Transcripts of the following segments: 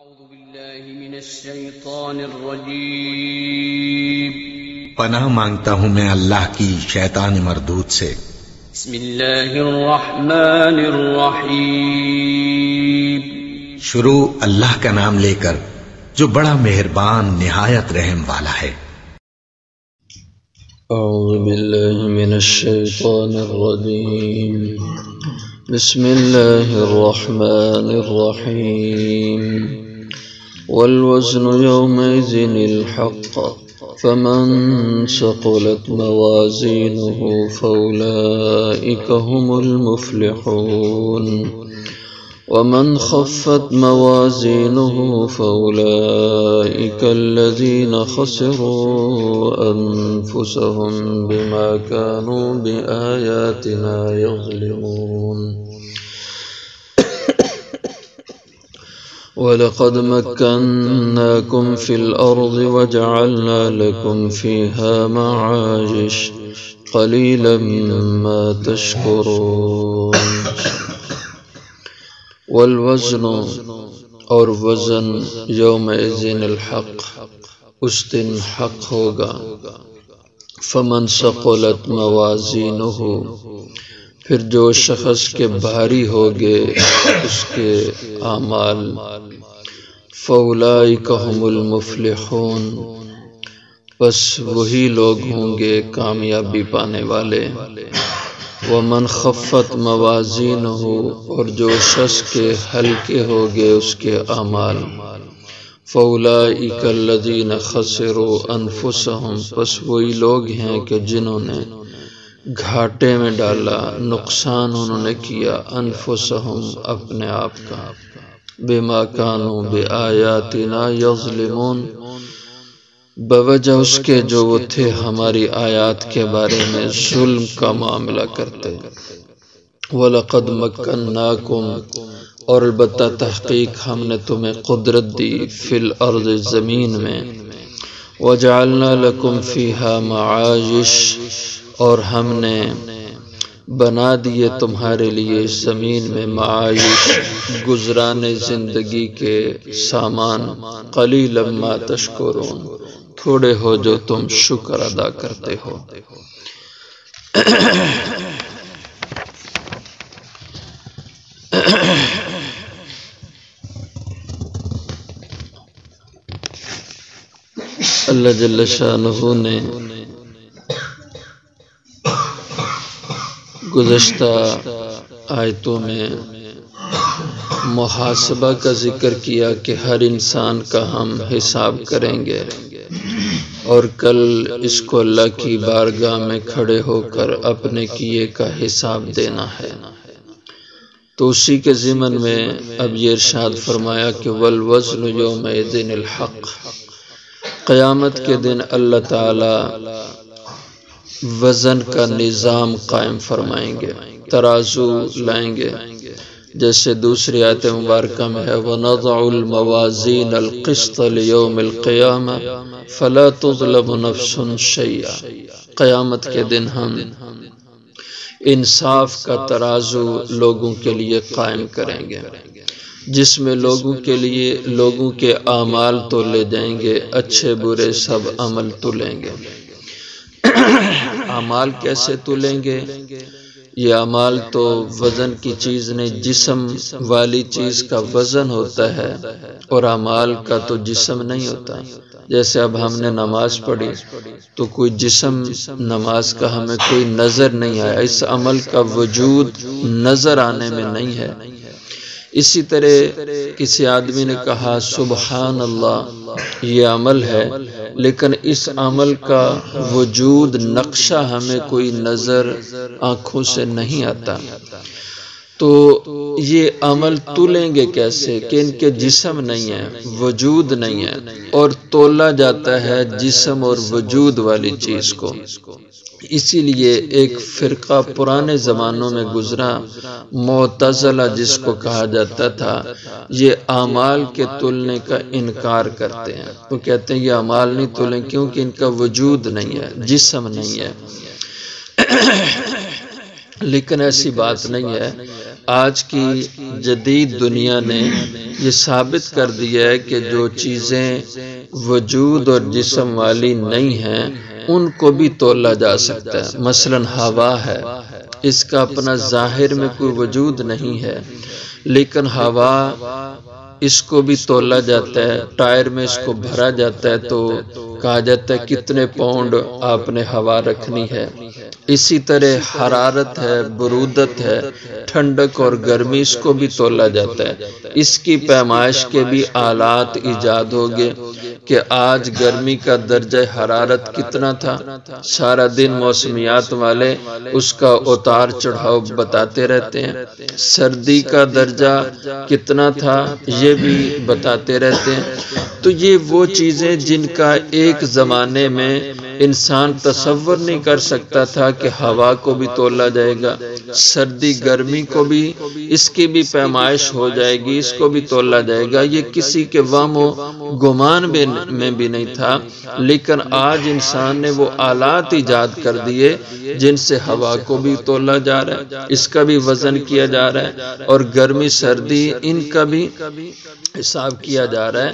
أعوذ بالله من الشيطان الرجيم پناہ مانگتا ہوں میں اللہ کی شیطان مردود سے۔ بسم الله الرحمن الرحيم شروع اللہ کا نام لے کر جو بڑا مہربان نہایت رحم والا ہے۔ أعوذ بالله من الشيطان الرجيم بسم الله الرحمن الرحيم والوزن يومئذ الحق فمن ثقلت موازينه فأولئك هم المفلحون ومن خفت موازينه فأولئك الذين خسروا أنفسهم بما كانوا بآياتنا يظلمون ولقد مكناكم في الأرض وجعلنا لكم فيها معايش قليلا ما تشكرون والوزن اور وزن یومئذ الحق اس دن حق ہوگا، فمن ثقلت موازینہ پھر جو شخص کے بھاری ہوگے اس کے اعمال، فاولئک هم المفلحون بس وہی لوگ ہوں گے کامیابی پانے والے، ومن خفت موازینہ اور جو شخص کے ہلکے ہوگے اس کے اعمال، فاولئک الذین خسروا انفسهم پس وہی لوگ ہیں کہ جنہوں نے گھاٹے میں ڈالا، نقصان انہوں نے کیا، انفسهم اپنے آپ کا، بما کانوا بآیاتنا یظلمون بوجہ اس کے جو وہ تھے ہماری آیات کے بارے میں ظلم کا معاملہ کرتے۔ وَلَقَدْ مَكَّنَّاكُمْ اور البتہ تحقیق ہم نے تمہیں قدرت دی، فی الارض زمین میں، وَجَعَلْنَا لَكُمْ فِيهَا مَعَايِشَ اور ہم نے بنا دیے تمہارے لیے زمین میں معاش گزرانے زندگی کے سامان، قلیلا ما تشکرون تھوڑے ہو جو تم شکر ادا کرتے ہو۔ اللہ جل شانہ نے گزشتہ آیتوں میں محاسبہ کا ذکر کیا کہ ہر انسان کا ہم حساب کریں گے اور کل اس کو اللہ کی بارگاہ میں کھڑے ہو کر اپنے کیے کا حساب دینا ہے۔ تو اسی کے ضمن میں اب یہ ارشاد فرمایا کہ والوزن یومئذ الحق، قیامت کے دن اللہ تعالی وزن کا نظام قائم فرمائیں گے، ترازو لائیں گے، جیسے دوسری آیت مبارکہ میں ہے وَنَضَعُ الْمَوَازِينَ الْقِسْطَ لِيَوْمِ الْقِيَامَةِ فَلَا تُظْلَمُ نَفْسٌ شَيْئًا، قیامت کے دن ہم انصاف کا ترازو لوگوں کے لیے قائم کریں گے، جس میں لوگوں کے لیے لوگوں کے اعمال تولے جائیں گے، اچھے برے سب عمل تولیں گے۔ اعمال کیسے تولیں گے؟ یہ اعمال تو وزن کی چیز نہیں، جسم والی چیز کا وزن ہوتا ہے اور اعمال کا تو جسم نہیں ہوتا۔ جیسے اب ہم نے نماز پڑھی تو کوئی جسم نماز کا ہمیں کوئی نظر نہیں آیا، اس عمل کا وجود نظر آنے میں نہیں ہے۔ اسی طرح کسی آدمی نے کہا سبحان اللہ، یہ عمل ہے، لیکن اس عمل کا وجود نقشہ ہمیں کوئی نظر آنکھوں سے نہیں آتا، تو یہ عمل تولیں گے کیسے کہ ان کے جسم نہیں ہے، وجود نہیں ہے، اور تولا جاتا ہے جسم اور وجود والی چیز کو۔ اسی لیے ایک فرقہ پرانے زمانوں میں گزرا معتزلہ جس کو کہا جاتا تھا، یہ اعمال کے تولنے کا انکار کرتے ہیں، وہ کہتے ہیں یہ اعمال نہیں تولیں کیونکہ ان کا وجود نہیں ہے، جسم نہیں ہے۔ لیکن ایسی بات نہیں ہے، آج کی جدید دنیا نے یہ ثابت کر دیا ہے کہ جو چیزیں وجود اور جسم والی نہیں ہیں ان کو بھی تولا جا سکتا ہے۔ مثلا ہوا ہے، اس کا اپنا ظاہر میں کوئی وجود نہیں ہے، لیکن ہوا اس کو بھی تولا جاتا ہے، ٹائر میں اس کو بھرا جاتا ہے تو کہا جاتا ہے کتنے پاؤنڈ آپ نے ہوا رکھنی ہے۔ اسی طرح حرارت ہے، برودت ہے، ٹھنڈک اور گرمی، اس کو بھی تولا جاتا ہے۔ اس کی پیمائش کے بھی آلات ایجاد ہو گئے کہ آج گرمی کا درجہ حرارت کتنا تھا، سارا دن موسمیات والے اس کا اتار چڑھاؤ بتاتے رہتے ہیں۔ سردی کا درجہ کتنا تھا یہ بھی بتاتے رہتے ہیں۔ تو یہ وہ چیزیں جن کا ایک زمانے میں انسان تصور نہیں کر سکتا تھا کہ ہوا کو بھی تولا جائے گا، سردی گرمی کو بھی اس کی بھی پیمائش ہو جائے گی، اس کو بھی تولا جائے گا، یہ کسی کے وہم و گمان میں بھی نہیں تھا۔ لیکن آج انسان نے وہ آلات ایجاد کر دیے جن سے ہوا کو بھی تولا جا رہا ہے، اس کا بھی وزن کیا جا رہا ہے، اور گرمی سردی ان کا بھی حساب کیا جا رہا ہے۔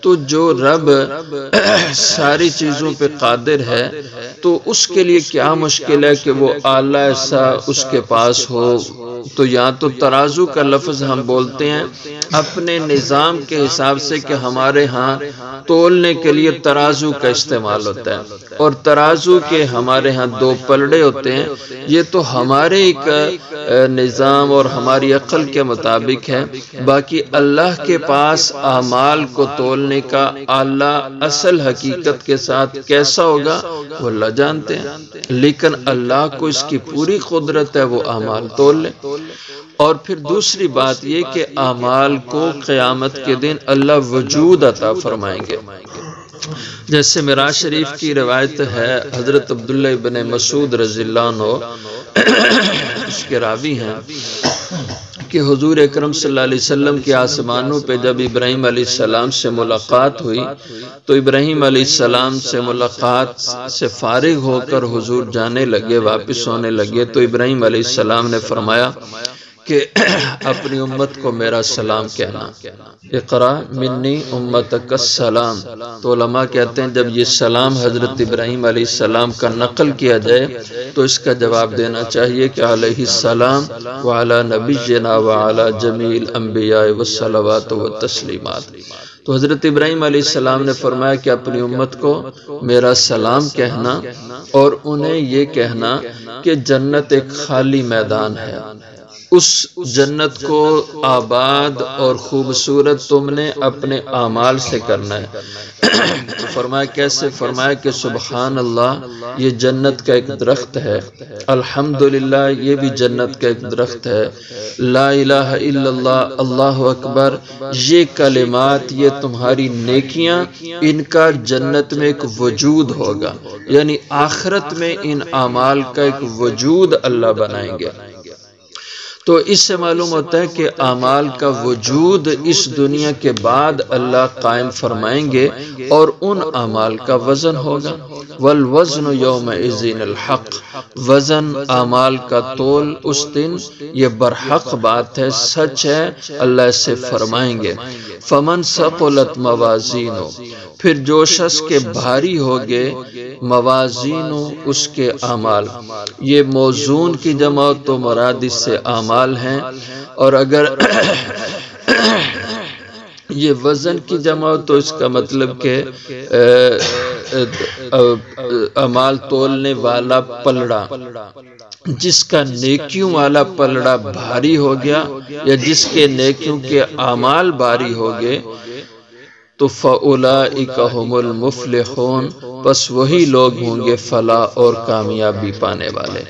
تو جو رب ساری چیزوں پہ قادر ہے تو اس کے لیے کیا مشکل ہے کہ وہ آلہ ایسا اس کے پاس ہو۔ تو یہاں تو ترازو کا لفظ ہم بولتے ہیں اپنے نظام کے حساب سے کہ ہمارے ہاں تولنے کے لیے ترازو کا استعمال ہوتا ہے، اور ترازو کے ہمارے ہاں دو پلڑے ہوتے ہیں۔ یہ تو ہمارے ایک نظام اور ہماری عقل کے مطابق ہے، باقی اللہ کے پاس اعمال کو تولنے کا آلہ اصل حقیقت کے ساتھ کیسا ہوگا وہ اللہ جانتے ہیں، لیکن اللہ کو اس کی پوری قدرت ہے وہ اعمال تول لے۔ اور پھر دوسری بات یہ کہ اعمال کو قیامت کے دن اللہ وجود عطا فرمائیں گے۔ جیسے معراج شریف کی روایت ہے، حضرت عبداللہ ابن مسعود رضی اللہ عنہ اس کے راوی ہیں کہ حضور اکرم صلی اللہ علیہ وسلم کے آسمانوں پہ جب ابراہیم علیہ السلام سے ملاقات ہوئی تو ابراہیم علیہ السلام سے ملاقات سے فارغ ہو کر حضور جانے لگے، واپس ہونے لگے، تو ابراہیم علیہ السلام نے فرمایا کہ اپنی امت کو میرا سلام کہنا، اقرا منی امتک السلام۔ تو علماء کہتے ہیں جب یہ سلام حضرت ابراہیم علیہ السلام کا نقل کیا جائے تو اس کا جواب دینا چاہیے کہ علیہ السلام وعلی نبینا وعلی جمیع الانبیاء والصلوات والتسلیمات۔ تو حضرت ابراہیم علیہ السلام نے فرمایا کہ اپنی امت کو میرا سلام کہنا، اور انہیں یہ کہنا کہ جنت ایک خالی میدان ہے، اس جنت کو آباد اور خوبصورت تم نے اپنے اعمال سے کرنا ہے۔ فرمایا کیسے؟ فرمایا کہ سبحان اللہ یہ جنت کا ایک درخت ہے، الحمدللہ یہ بھی جنت کا ایک درخت ہے، لا الہ الا اللہ، اللہ اکبر، یہ کلمات، یہ تمہاری نیکیاں، ان کا جنت میں ایک وجود ہوگا، یعنی آخرت میں ان اعمال کا ایک وجود اللہ بنائیں گے۔ تو اس سے معلوم ہوتا ہے کہ اعمال کا وجود اس دنیا کے بعد اللہ قائم فرمائیں گے، اور ان اعمال کا وزن ہوگا۔ والوزن یومئذ الحق، وزن اعمال کا تول اس دن یہ برحق بات ہے، سچ ہے، اللہ اسے فرمائیں گے۔ فمن ثقلت موازینہ، پھر جو شخص کے بھاری ہوگے موازین اس کے اعمال، یہ موزون کی جمع تو مراد اس سے اعمال ہیں، اور اگر یہ وزن کی جمع تو اس کا مطلب کہ اعمال تولنے والا پلڑا، جس کا نیکیوں والا پلڑا بھاری ہو گیا یا جس کے نیکیوں کے اعمال بھاری ہو گئے تو فَأُولَئِكَ هُمُ الْمُفْلِحُونَ، بس وہی لوگ ہوں گے فلاح اور کامیابی پانے والے۔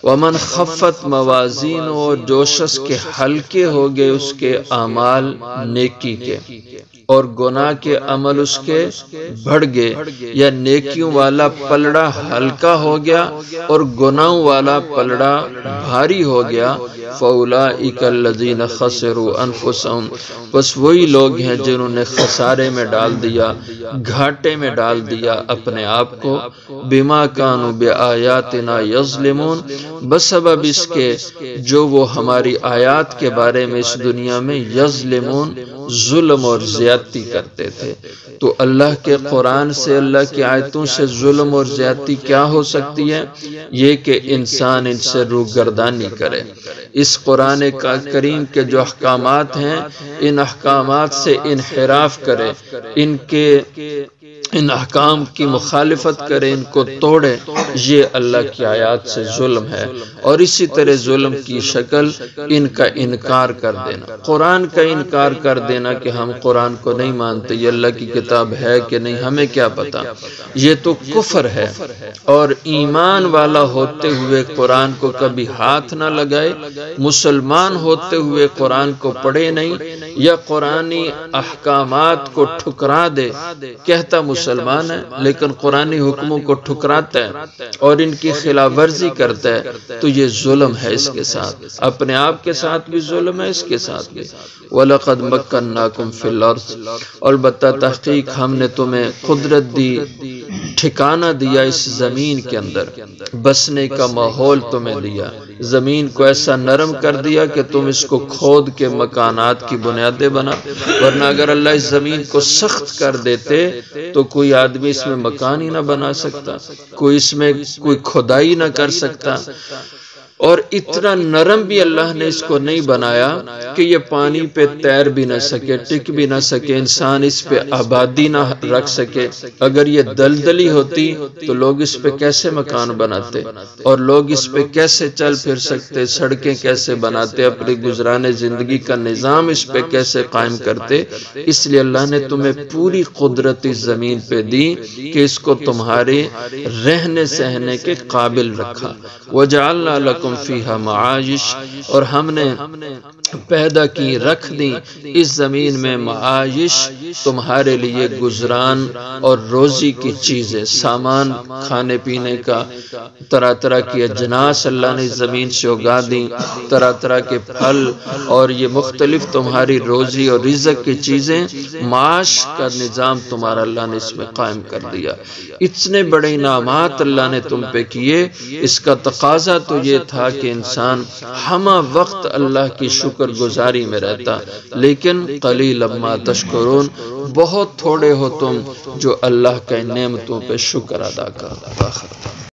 وَمَنْ خَفَّتْ مَوَازِينُهُ، اور جو شخص کے ہلکے ہو گئے اس کے اعمال نیکی کے اور گناہ کے عمل اس کے بڑھ گئے، یا نیکیوں والا پلڑا ہلکا ہو گیا اور گناہوں والا پلڑا بھاری ہو گیا، فَأُولَئِكَ الَّذِينَ خَسِرُوا أَنفُسَهُمْ، بس وہی لوگ ہیں جنہوں نے خسارے میں ڈال دیا، گھاٹے میں ڈال دیا اپنے آپ کو، بِمَا كَانُوا بِآيَاتِنَا يَظْلِمُونَ، بسبب اس کے جو وہ ہماری آیات کے بارے میں اس دنیا میں یظلمون ظلم اور زیادتی کرتے تھے۔ تو اللہ کے قرآن سے، اللہ کی آیتوں سے ظلم اور زیادتی کیا ہو سکتی ہے؟ یہ کہ انسان ان سے روگردانی کرے، اس قرآن کریم کے جو احکامات ہیں ان احکامات سے انحراف کرے، ان احکام کی مخالفت کرے، ان کو توڑے، یہ اللہ کی آیات سے ظلم ہے۔ اور اسی طرح ظلم کی شکل ان کا انکار کر دینا، قرآن کا انکار کر دینا کہ ہم قرآن کو نہیں مانتے، یہ اللہ کی کتاب ہے کہ نہیں ہمیں کیا پتا، یہ تو کفر ہے۔ اور ایمان والا ہوتے ہوئے قرآن کو کبھی ہاتھ نہ لگائے، مسلمان ہوتے ہوئے قرآن کو پڑھے نہیں، یا قرآنی احکامات کو ٹھکرا دے، کہتا مسلمان ہے لیکن قرآنی حکموں کو ٹھکراتا ہے اور ان کی خلاف ورزی کرتا ہے، تو یہ ظلم ہے اس کے ساتھ، اپنے آپ کے ساتھ بھی ظلم ہے، اس کے ساتھ بھی۔ وَلَقَدْ مَكَّنَّاكُمْ فِي الْأَرْضِ، اور البتہ تحقیق ہم نے تمہیں قدرت دی، ٹھکانہ دیا اس زمین کے اندر، بسنے کا ماحول تمہیں دیا، زمین کو ایسا نرم کر دیا کہ تم اس کو کھود کے مکانات کی بنیادیں بنا، ورنہ اگر اللہ اس زمین کو سخت کر دیتے تو کوئی آدمی اس میں مکان ہی نہ بنا سکتا، کوئی اس میں کوئی کھدائی نہ کر سکتا۔ اور اتنا نرم بھی اللہ نے اس کو نہیں بنایا کہ یہ پانی پہ تیر بھی نہ سکے، ٹک بھی نہ سکے، انسان اس پہ آبادی نہ رکھ سکے۔ اگر یہ دلدلی ہوتی تو لوگ اس پہ کیسے مکان بناتے، اور لوگ اس پہ کیسے چل پھر سکتے، سڑکیں کیسے بناتے، اپنی گزرانے زندگی کا نظام اس پہ کیسے قائم کرتے۔ اس لیے اللہ نے تمہیں پوری قدرت اس زمین پہ دی کہ اس کو تمہارے رہنے سہنے کے قابل رکھا۔ وَجَعَلْنَا لَكُمْ فیہا معاش، اور ہم نے پیدا کی، رکھ دی اس زمین میں معاش، تمہارے لیے گزران اور روزی کی چیزیں، سامان کھانے پینے کا، طرح طرح کی اجناس اللہ نے زمین سے اگا دی، طرح طرح کے پھل، اور یہ مختلف تمہاری روزی اور رزق کی چیزیں، معاش کا نظام تمہارا اللہ نے اس میں قائم کر دیا۔ اتنے بڑے انعامات اللہ نے تم پہ کیے، اس کا تقاضا تو یہ تھا کہ انسان ہمہ وقت اللہ کی شکر گزاری میں رہتا، لیکن قلیلا ما تشکرون، بہت تھوڑے ہو تم جو اللہ کے نعمتوں پہ شکر ادا کرتا۔